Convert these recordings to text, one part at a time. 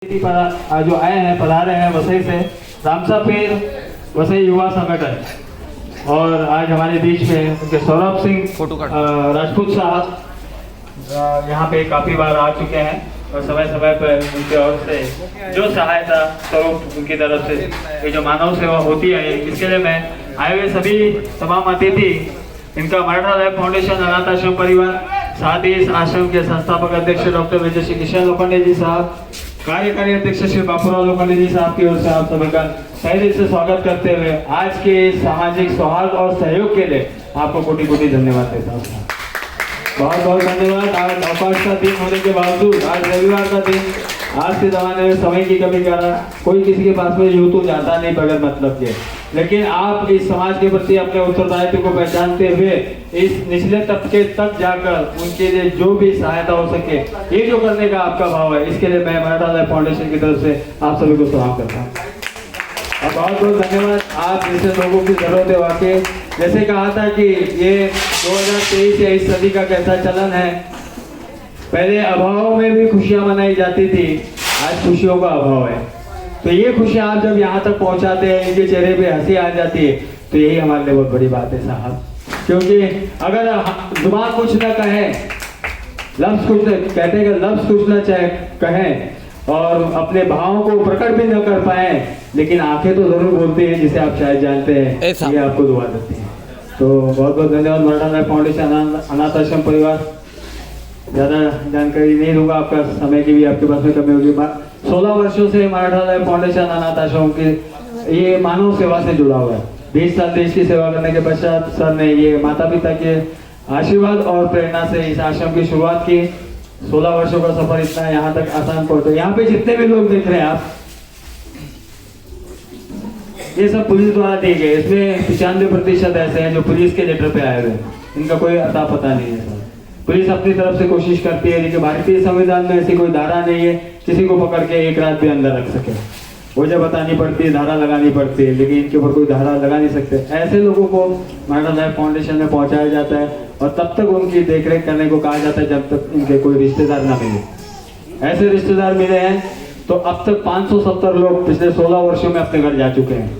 जो आए हैं पधारे हैं वसई से रामसा पीर वसई युवा संगठन और आज हमारे बीच में उनके सौरभ सिंह राजपूत साहब यहाँ पे काफ़ी बार आ चुके हैं और समय समय पर उनके ओर से जो सहायता स्वरूप उनकी तरफ से ये जो मानव सेवा होती है इसके लिए मैं आए हुए सभी तमाम अतिथि इनका मराठा लाइफ फाउंडेशन अनाथ आश्रम परिवार साथ ही इस आश्रम के संस्थापक अध्यक्ष डॉक्टर विजय श्री किशन लोखंडे जी साहब कार्यकारी अध्यक्ष श्री बापूराव लोखंडे जी साहब की ओर से आप सभी का तहे दिल से स्वागत करते हुए आज के सामाजिक सौहार्द और सहयोग के लिए आपको कोटि कोटि धन्यवाद देता हूँ। बहुत बहुत धन्यवाद। आज अवकाश का दिन होने के बावजूद आज रविवार का दिन आज के जमाने में समय की कमी का कोई किसी के पास में यूं तो जाता नहीं बगैर मतलब के, लेकिन आप इस समाज के प्रति अपने उत्तरदायित्व को पहचानते हुए इस निचले तबके तक जाकर उनके लिए जो भी सहायता हो सके ये जो करने का आपका भाव है, इसके लिए मैं मराठा लाइफ फाउंडेशन की तरफ से आप सभी को सलाम करता हूँ और बहुत बहुत धन्यवाद। आप जैसे लोगों की जरूरत है वाकई जैसे कहा था कि ये 2023 या इस सदी का कैसा चलन है, पहले अभाव में भी खुशियां मनाई जाती थी, आज खुशियों का अभाव है। तो ये खुशियां आप जब यहाँ तक पहुँचाते हैं इनके चेहरे पे हंसी आ जाती है तो यही हमारे लिए बहुत बड़ी बात है साहब, क्योंकि अगर जुबान कुछ न कहे लफ्ज कुछ कहते हैं कि लफ्ज कुछ न चाहे कहें और अपने भावों को प्रकट भी न कर पाए लेकिन आंखें तो जरूर बोलती हैं जिसे आप शायद जानते हैं, ये आपको दुआ देती हैं। तो बहुत बहुत धन्यवाद। मराठा लाइफ फाउंडेशन अनाथ आश्रम परिवार, ज़्यादा जानकारी नहीं दूंगा, आपका समय की भी आपके पास में कमी होगी। 16 वर्षों से मराठा लाइफ फाउंडेशन अनाथ आश्रम की ये मानव सेवा से जुड़ा हुआ है। 20 साल देश की सेवा करने के पश्चात सर ने ये माता पिता के आशीर्वाद और प्रेरणा से इस आश्रम की शुरुआत की। 16 वर्षों का सफर इतना यहाँ तक आसान पहुंचा। यहाँ पे जितने भी लोग देख रहे हैं आप, ये सब पुलिस द्वारा दिए गए। इसमें 95% ऐसे हैं जो पुलिस के लेटर पे आए हुए, इनका कोई अता पता नहीं है सर। पुलिस अपनी तरफ से कोशिश करती है लेकिन भारतीय संविधान में ऐसी कोई धारा नहीं है किसी को पकड़ के एक रात भी अंदर रख सके। वजह बतानी पड़ती है, धारा लगानी पड़ती है, लेकिन इनके ऊपर कोई धारा लगा नहीं सकते। ऐसे लोगों को मराठा लाइफ फाउंडेशन में पहुंचाया जाता है और तब तक उनकी देखरेख करने को कहा जाता है जब तक इनके कोई रिश्तेदार ना मिले। ऐसे रिश्तेदार मिले हैं तो अब तक 570 लोग पिछले 16 वर्षों में अपने घर जा चुके हैं,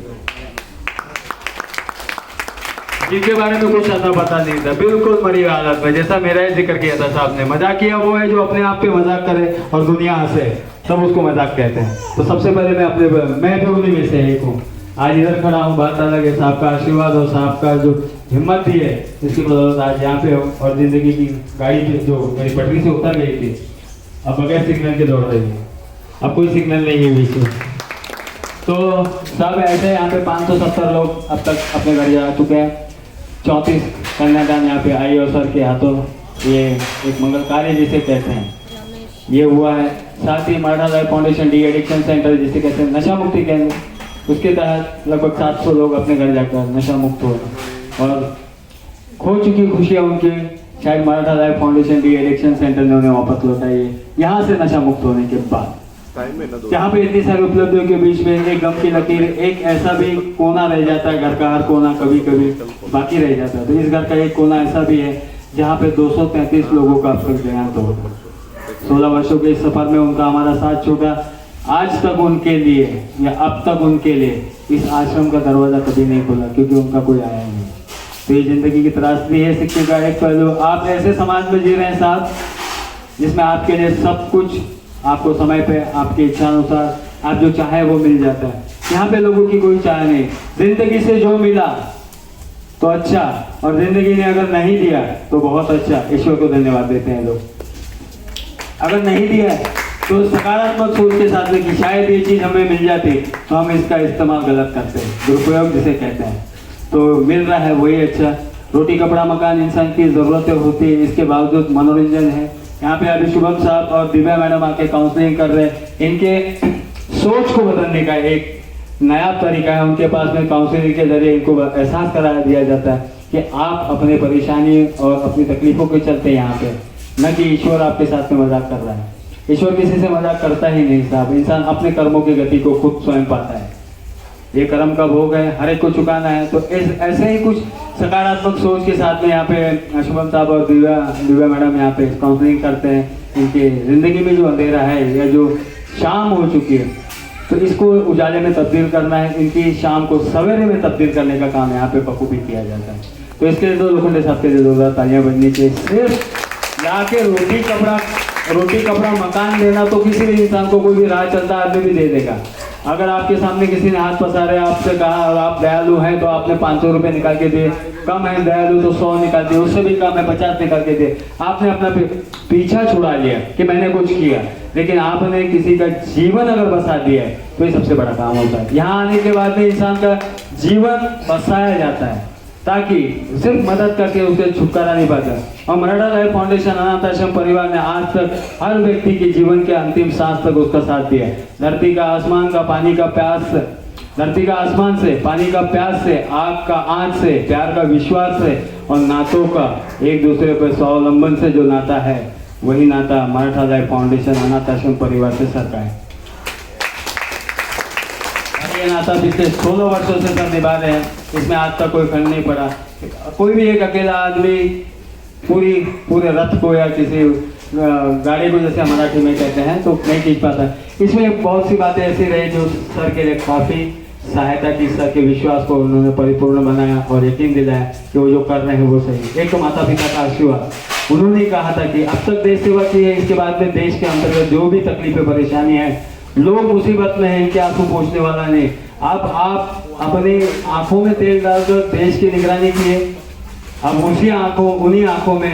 जिनके बारे में कुछ अता पता नहीं था, बिल्कुल मरी हालत में। जैसा मेरा ही जिक्र किया था साहब ने, मजाक किया वो है जो अपने आप पे मजाक करे और दुनिया हंसे, सब उसको मजाक कहते हैं। तो सबसे पहले मैं भी उन्हीं में से एक हूँ। आज इधर खड़ा हूँ, बात अलग है, साहब का आशीर्वाद और साहब का जो हिम्मत दी है इसकी बदौलत आज यहाँ पे हूँ और जिंदगी की गाड़ी पे जो मेरी पटरी से उतर गई थी अब बगैर सिग्नल के दौड़ रही है, अब कोई सिग्नल नहीं है बीच में। तो सब ऐसे यहाँ पे 570 लोग अब तक अपने घर जा चुके हैं। 34 कन्यादान यहाँ पे आई और सर के हाथों ये एक मंगल कार्य जिसे कहते हैं ये हुआ है। साथ ही Maratha life foundation de addiction centre जिसे कहते हैं नशा मुक्ति केंद्र, उसके तहत लगभग 700 लोग अपने घर जाकर नशा मुक्त हुए और खो चुकी खुशियाँ उनकी शायद Maratha life foundation de addiction centre ने उन्हें वापस लौटाई है यहाँ से नशा मुक्त होने के बाद। यहाँ पे इतनी सारी उपलब्धियों के बीच में एक गम की लकीर, एक ऐसा भी कोना रह जाता है, घर का हर कोना कभी कभी बाकी रह जाता है। तो इस घर का एक कोना ऐसा भी है जहाँ पे 233 लोगों का अब तक देहांत हो गया। 16 वर्षों के इस सफर में उनका हमारा साथ छूटा। आज तक उनके लिए या अब तक उनके लिए इस आश्रम का दरवाजा कभी नहीं खुला क्योंकि उनका कोई आया नहीं। तो ये जिंदगी की त्रासदी है, सिक्के का एक पहलू। आप ऐसे समाज में जी रहे हैं साहब जिसमें आपके लिए सब कुछ आपको समय पे आपकी इच्छा अनुसार आप जो चाहे वो मिल जाता है। यहाँ पे लोगों की कोई चाह नहीं, जिंदगी से जो मिला तो अच्छा, और जिंदगी ने अगर नहीं दिया तो बहुत अच्छा, ईश्वर को धन्यवाद देते हैं लोग। अगर नहीं दिया तो सकारात्मक सोच के साथ में कि शायद ये चीज़ हमें मिल जाती तो हम इसका इस्तेमाल गलत करते हैं, दुरुपयोग जिसे कहते हैं। तो मिल रहा है वही अच्छा। रोटी कपड़ा मकान इंसान की ज़रूरतें होती है, इसके बावजूद मनोरंजन है। यहाँ पे अभी शुभम साहब और दिव्या मैडम आके काउंसलिंग कर रहे हैं। इनके सोच को बदलने का एक नया तरीका है, उनके पास में काउंसलिंग के जरिए इनको एहसास करा दिया जाता है कि आप अपने परेशानी और अपनी तकलीफों के चलते यहाँ पे, न कि ईश्वर आपके साथ में मजाक कर रहा है। ईश्वर किसी से मजाक करता ही नहीं साहब, इंसान अपने कर्मों की गति को खुद स्वयं पाता है। ये कर्म का भोग है, हर एक को चुकाना है। तो ऐसे ही कुछ सकारात्मक सोच के साथ में यहाँ पे शुभम साहब और दिव्या मैडम यहाँ पे काउंसलिंग करते हैं। इनके ज़िंदगी में जो अंधेरा है या जो शाम हो चुकी है, तो इसको उजाले में तब्दील करना है। इनकी शाम को सवेरे में तब्दील करने का काम यहाँ पे बखूबी किया जाता है। तो इसके लिए तो लोखंडे साहब के लिए जोरदार तालियां बजनी चाहिए। सिर्फ जाके रोटी कपड़ा मकान देना तो किसी भी इंसान को, कोई भी राह चलता आदमी भी दे देगा। अगर आपके सामने किसी ने हाथ पसारे, आपसे कहा और आप दयालु हैं तो आपने 500 रुपये निकाल के दिए, कम है दयालु तो 100 निकाल दिए, उससे भी कम है 50 निकाल के दिए। आपने अपना पीछा छुड़ा लिया कि मैंने कुछ किया, लेकिन आपने किसी का जीवन अगर बसा दिया है तो ये सबसे बड़ा काम होता है। यहाँ आने के बाद में इंसान का जीवन बसाया जाता है, ताकि सिर्फ मदद करके उसे छुटकारा नहीं पाता। और मराठा लाइफ फाउंडेशन अनाथ आश्रम परिवार ने आज तक हर व्यक्ति के जीवन के अंतिम सांस तक उसका साथ दिया है। धरती का आसमान का पानी का प्यास, धरती का आसमान से, पानी का प्यास से, आग का आंच से, प्यार का विश्वास से और नातों का एक दूसरे पर स्वावलंबन से जो नाता है, वही नाता मराठा लाइफ फाउंडेशन अनाथ आश्रम परिवार से सर का है। ये नाता पिछले 16 वर्षों से सब निभा रहे हैं, इसमें आज तक कोई खंड नहीं पड़ा। कोई भी एक अकेला आदमी पूरे रथ को या किसी गाड़ी को, जैसे मराठी में कहते हैं, तो नहीं खींच पाता। इसमें बहुत सी बातें ऐसी रही जो सर के लिए काफ़ी सहायता की। सर के विश्वास को उन्होंने परिपूर्ण बनाया और यकीन दिलाया कि वो जो कर रहे हैं वो सही। एक तो माता पिता का आशीर्वाद, उन्होंने कहा था कि अब तक देश सेवा की है, इसके बाद में देश के अंतर्गत जो भी तकलीफें परेशानी है, लोग मुसीबत में हैं, इनके आंसू पोंछने वाला नहीं। आप अपनी आंखों में तेल डालकर देश की निगरानी किए, अब उन्हीं आंखों में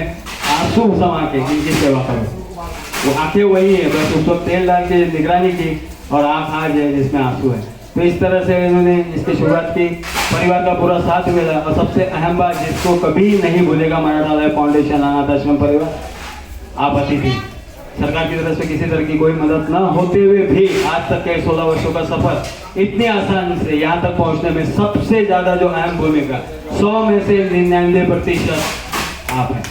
आंसू समा के इनकी सेवा करो। वो आंखें वही है, बस उस वक्त तेल डाल के निगरानी की और आंख आज है जिसमें आंसू है। तो इस तरह से इन्होंने इसकी शुरुआत की, परिवार का पूरा साथ मिला। और सबसे अहम बात जिसको कभी नहीं भूलेगा मराठा लाइफ फाउंडेशन अनाथ आश्रम परिवार, आप अतिथि। सरकार की तरफ से किसी तरह की कोई मदद न होते हुए भी आज तक के 16 वर्षों का सफर इतनी आसानी से यहाँ तक पहुँचने में सबसे ज़्यादा जो अहम भूमिका, 100 में से 99% आप हैं।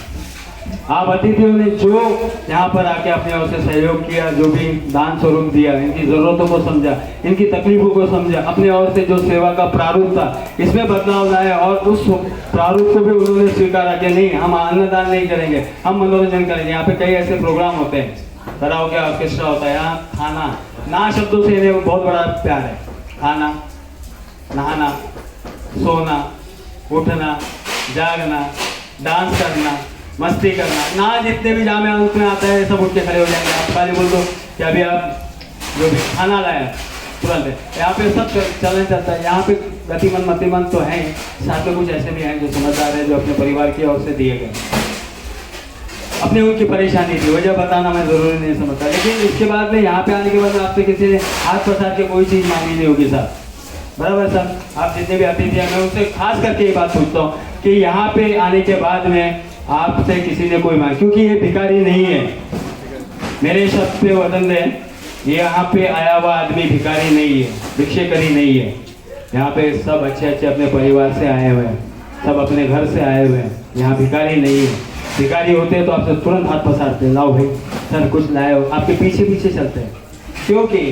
आप अतिथियों ने जो यहाँ पर आके अपने ओर से सहयोग किया, जो भी दान स्वरूप दिया, इनकी ज़रूरतों को समझा, इनकी तकलीफों को समझा, अपने ओर से जो सेवा का प्रारूप था इसमें बदलाव लाया और उस प्रारूप को भी उन्होंने स्वीकारा कि नहीं, हम अन्नदान नहीं करेंगे, हम मनोरंजन करेंगे। यहाँ पे कई ऐसे प्रोग्राम होते हैं, कराओके ऑर्केस्ट्रा होता है, यहाँ खाना ना शब्दों से इन्हें बहुत बड़ा प्यार है। खाना, नहाना, सोना, उठना, जागना, डांस करना, मस्ती करना, ना जितने भी जामे अंक में आता है सब उठ के खड़े हो जाएंगे। आप खाली बोल दो कि अभी आप जो भी खाना लाया तुरंत है। यहाँ पे सब चलन चलता है। यहाँ पे गतिमन मतिमन तो हैं, साथ में कुछ ऐसे भी हैं जो समझदार है, जो अपने परिवार की ओर से दिए गए। अपनी उनकी परेशानी थी, वजह बताना मैं ज़रूरी नहीं समझता, लेकिन इसके बाद में यहाँ पे आने के बाद आपसे किसी ने हाथ पसार के कोई चीज़ मांगी नहीं होगी सर, बराबर सर। आप जितने भी अतिथि हैं, मैं उनसे खास करके ये बात पूछता हूँ कि यहाँ पे आने के बाद में आपसे किसी ने कोई मांग, क्योंकि ये भिखारी नहीं है, मेरे शब्द पे वतन दे, ये यहाँ पे आया हुआ आदमी भिखारी नहीं है, भिक्षेकरी नहीं है। यहाँ पे सब अच्छे अच्छे अपने परिवार से आए हुए हैं, सब अपने घर से आए हुए हैं, यहाँ भिखारी नहीं है। भिखारी होते हैं तो आपसे तुरंत हाथ पसारते हैं, लाओ भाई सर कुछ लाए हो, आपके पीछे पीछे चलते हैं, क्योंकि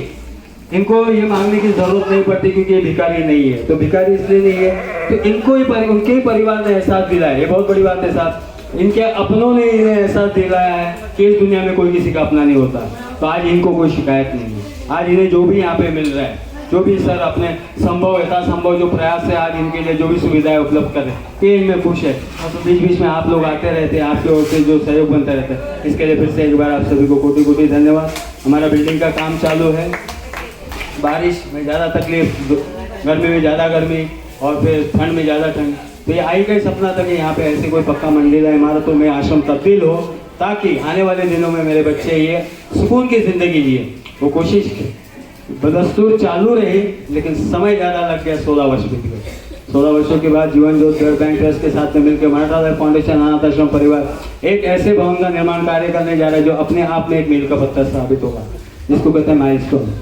इनको ये मांगने की जरूरत नहीं पड़ती, क्योंकि ये भिखारी नहीं है। तो भिखारी इसलिए नहीं है तो इनको ही उनके ही परिवार ने एहसास दिलाया, ये बहुत बड़ी बात है साहब, इनके अपनों ने इन्हें एहसास दिलाया है कि इस दुनिया में कोई किसी का अपना नहीं होता। तो आज इनको कोई शिकायत नहीं है। आज इन्हें जो भी यहाँ पे मिल रहा है, जो भी सर अपने संभव यथासंभव जो प्रयास है आज इनके लिए जो भी सुविधाएं उपलब्ध कर रहे हैं, ये इनमें खुश है। और तो बीच बीच में आप लोग आते रहते हैं, आपकी ओर से जो सहयोग बनता रहता है, इसके लिए फिर से एक बार आप सभी को कोटि कोटि धन्यवाद। हमारा बिल्डिंग का काम चालू है, बारिश में ज़्यादा तकलीफ, गर्मी में ज़्यादा गर्मी और फिर ठंड में ज़्यादा ठंड, तो ये आई का सपना था कि यहाँ पे ऐसे कोई पक्का मंजिला इमारतों में आश्रम तब्दील हो, ताकि आने वाले दिनों में मेरे बच्चे ये सुकून की ज़िंदगी जिए। वो कोशिश बदस्तूर चालू रही, लेकिन समय ज़्यादा लग गया, 16 वर्ष बीत गए। 16 वर्षों के बाद Jeevan Jyoti blood bank trust के साथ में मिलकर मराठा लाइफ फाउंडेशन अनाथ आश्रम परिवार एक ऐसे भवन का निर्माण कार्य करने जा रहा है जो अपने आप में एक मील का पत्थर साबित होगा, जिसको कहते हैं माइलस्टोन।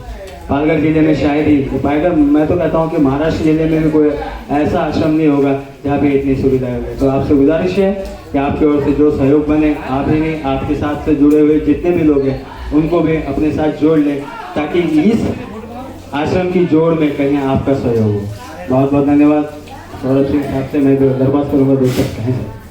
पालघर जिले में शायद ही पालघर, मैं तो कहता हूँ कि महाराष्ट्र जिले में भी कोई ऐसा आश्रम नहीं होगा जहाँ पे इतनी सुविधाएं होगी। तो आपसे गुजारिश है कि आपकी ओर से जो सहयोग बने, आप ही नहीं आपके साथ से जुड़े हुए जितने भी लोग हैं उनको भी अपने साथ जोड़ लें, ताकि इस आश्रम की जोड़ में कहीं आपका सहयोग हो। बहुत बहुत धन्यवाद। सौरभ सिंह साहब से मैं दरबार करूँगा, दो शब्द कहें सर।